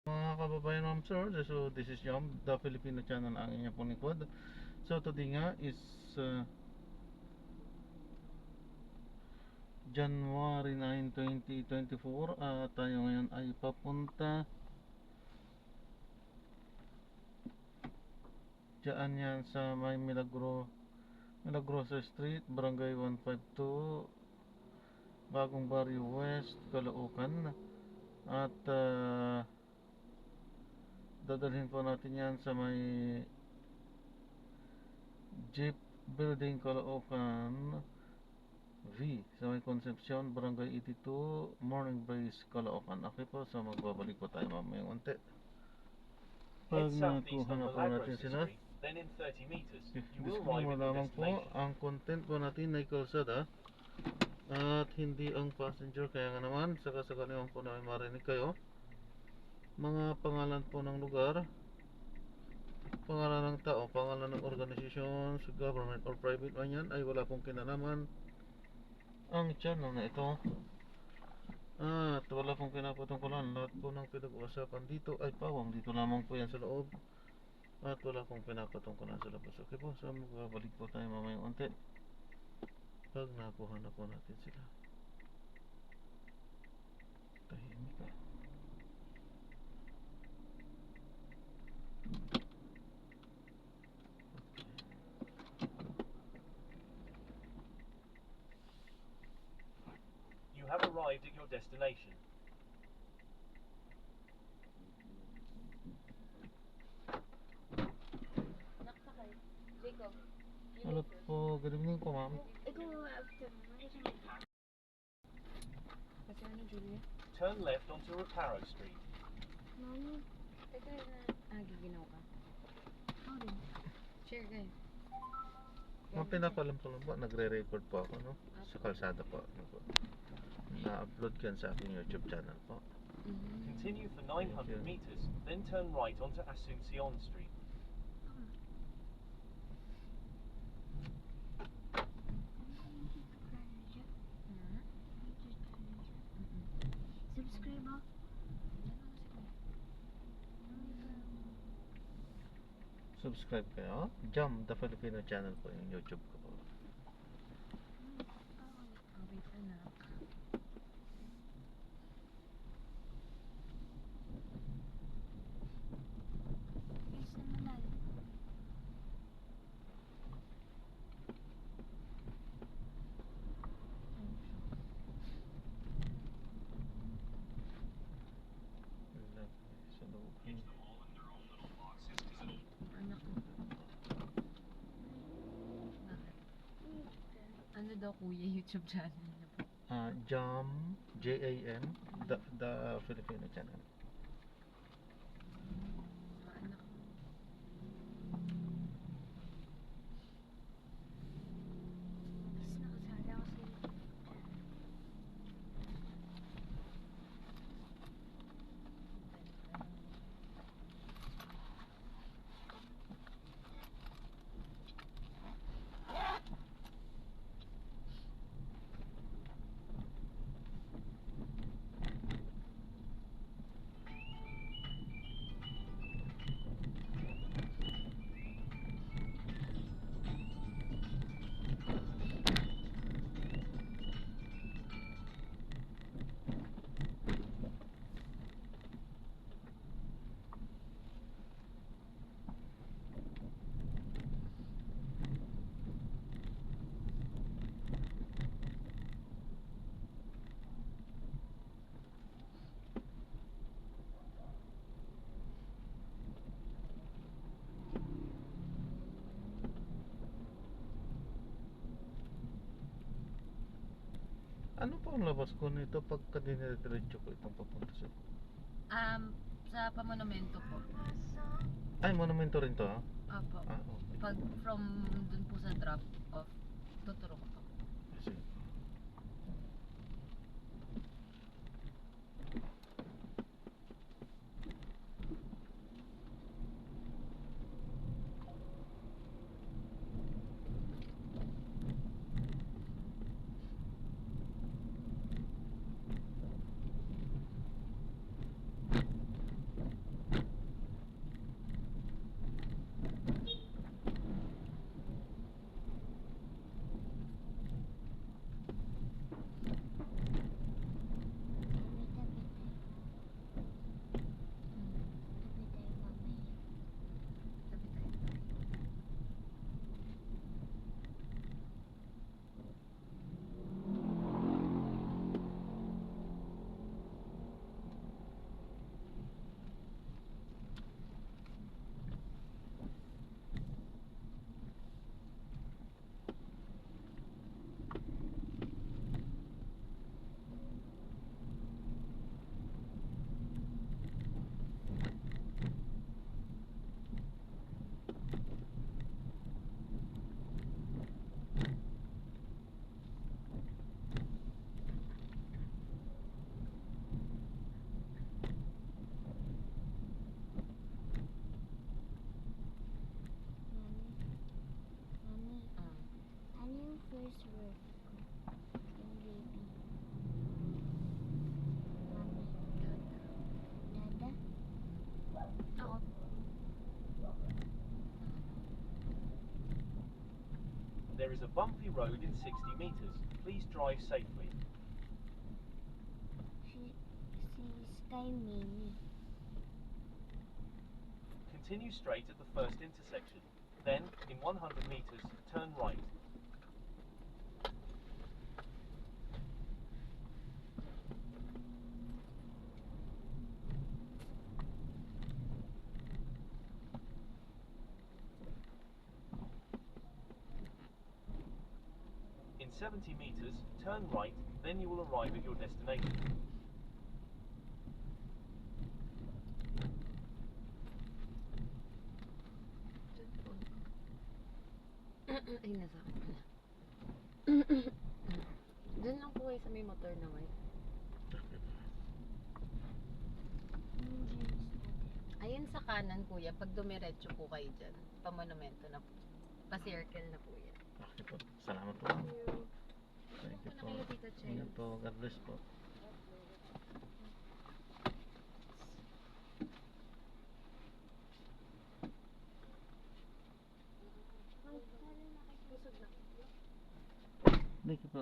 Mga kababayan, ma'am sir, so this is Jam, the Filipino channel ang inyong pong lingkod. So today nga is January 9, 2024 at tayo ngayon ay papunta dyan yan sa may Milagrosa Street, Barangay 152, Bagong Barrio West, Caloocan. At dadalhin po natin yan sa may Jeep Building, Caloocan V, sa may Concepcion, Barangay 82, Morning Breeze, Caloocan. Okay po, so magbabalik po tayo mamaya unti. Pag nakuha na po natin sila, gusto ko malaman po ang content po natin ay kalsada at hindi ang passenger. Kaya nga naman, sakasakali naman po namin marinig kayo. Mga pangalan po ng lugar, pangalan ng tao, pangalan ng organisasyon, government or private man yan, ay wala pong kinalaman ang channel na ito. At wala pong pinapatungkulan. Lahat po ng pinag-uusapan dito ay pawang dito lamang po yan sa loob. At wala pong pinapatungkulan sa labas. Okay po, so magbabalik po tayo mamayang unti pag nakuha na po natin sila. Tahimik ka. You have arrived at your destination. Nakasakay. Jacob. Hello po, good evening po ma'am. Ikaw after. Kasi ano, Julia? Turn left onto Reparo Street. Mami. Teka na. Giginaw ka. Ako rin. Share kayo. Ma'am, pinapalam ko lang po, nagre-record po ako, no? Sa kalsada po, ano po. Na-upload ko yan sa aking YouTube channel po. Continue for 900 meters, then turn right onto Asuncion Street. Subscribe ako. Subscribe kayo. Jam, the Filipino channel po yung YouTube ko po. Wait, anak. Yes, naman. Sa loob. Anak ko. Bakit? Ano daw kuya YouTube channel niya po? Jam, J-A-M, the Filipino channel. Anak ko. Tapos nakasali ako sa YouTube. Ano po ang labas ko nito pagka dinediretso ko itong papunta sa... Sa pamonumento po. Ay, monumento rin to, ha? Opo. Okay. Pag from dun po sa drop off, tuturo ko po. Sige. a bumpy road in 60 meters. Please drive safely. Si Sky Mini. Continue straight at the first intersection. Then, in 100 meters, turn right. In 70 meters, turn right, then you will arrive at your destination. Ay, nasa akin pala. Diyan lang po kayo sa may motor na white. Ayun sa kanan, kuya, pag dumiretso po kayo dyan, pamonumento na po. Pa-circle na po yan. Okay po. Salamat po. Thank you po. Nakila Tita Chay. Ingat po. God bless po. Thank you po.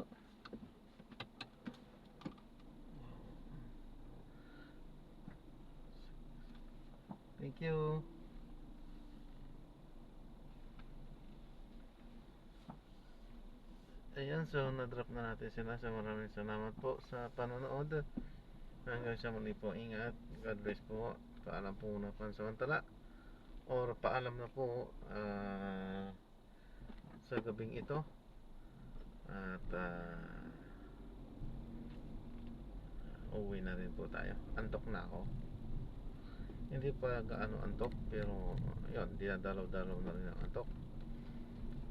Thank you. Ayan, so na-drop na natin sila. So maraming salamat po sa panonood. Hanggang sa muli po, ingat. God bless po. Paalam po muna pansamantala. Or paalam na po sa gabing ito. At uwi na rin po tayo. Antok na ako. Hindi pa gaano antok, pero yun, dinadalaw-dalaw na rin ang antok.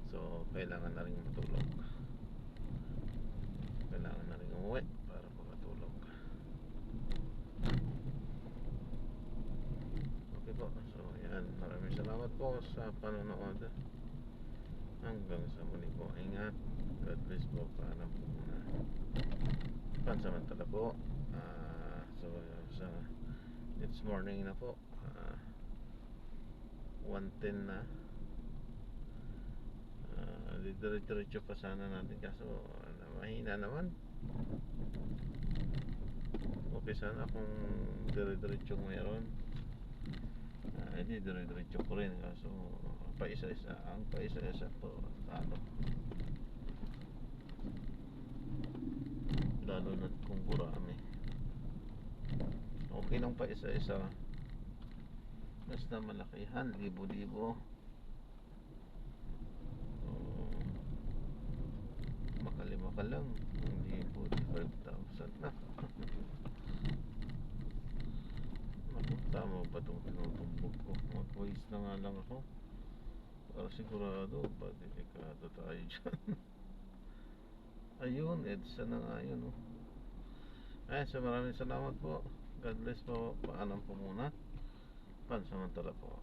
So kailangan na rin matulog. Kailangan na rin umuwi para makatulog. Okay po, so yan, maraming salamat po sa panonood. Hanggang sa muli po, ingat. God bless po. Paalam po muna. Pansamantala po. So sa it's morning na po. 1:10 na. Diretso pa sana natin, kaso mahina naman. Okay sana kung diretso mayroon. Hindi diretso ko rin, kaso paisa-isa. Ang paisa-isa po ano, lalo na kung gurami. Okay lang pa isa-isa. Basta malakihan, libo-libo. Makalima ka lang, hindi 45,000 na. Tama ba itong tinutumbog ko? Mag-waste na nga lang ako para sigurado ba delikado tayo dyan. Ayun, EDSA na nga yun, oh. Ay, so maraming salamat po. God bless po. Paalam po muna. Pansamantala po.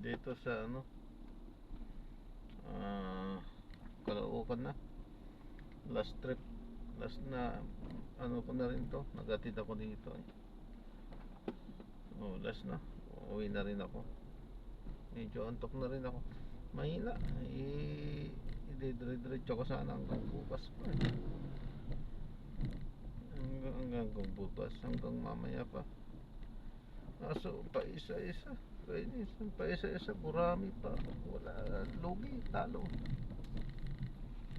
Dito sa ano, Caloocan na. Last trip. Last na ano ko na rin to. Nagatid ako dito, eh. Oh, last na. Uwi na rin ako. Medyo antok na rin ako. Mahina. Dire-diretso ko sana hanggang bukas pa, eh. Hanggang bukas. Hanggang mamaya pa. So pa isa-isa. Kainis. Pa isa-isa. Burami pa. Wala. Lugi. Talo.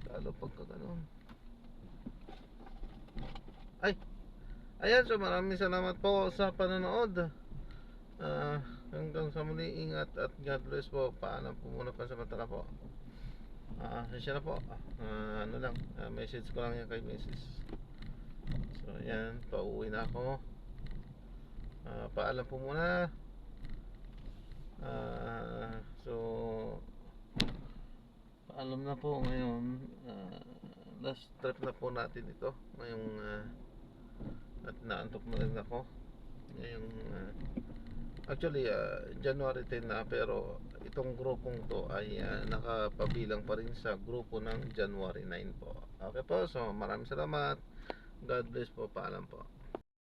Talo pagka ganun. Ay. Ayan. So maraming salamat po sa panonood. Hanggang sa muli, ingat at God bless po. Paalam po muna pansamantala po. Sasya na po. Ano lang, message ko lang yan kay Mrs. So yan, pauwi na ako. Paalam po muna. So paalam na po ngayon. Last trip na po natin ito ngayong at naantok na rin ako ngayong actually January 10 na, pero itong grupong to ay nakapabilang pa rin sa grupo ng January 9 po. Okay po, so maraming salamat. God bless po. Paalam po.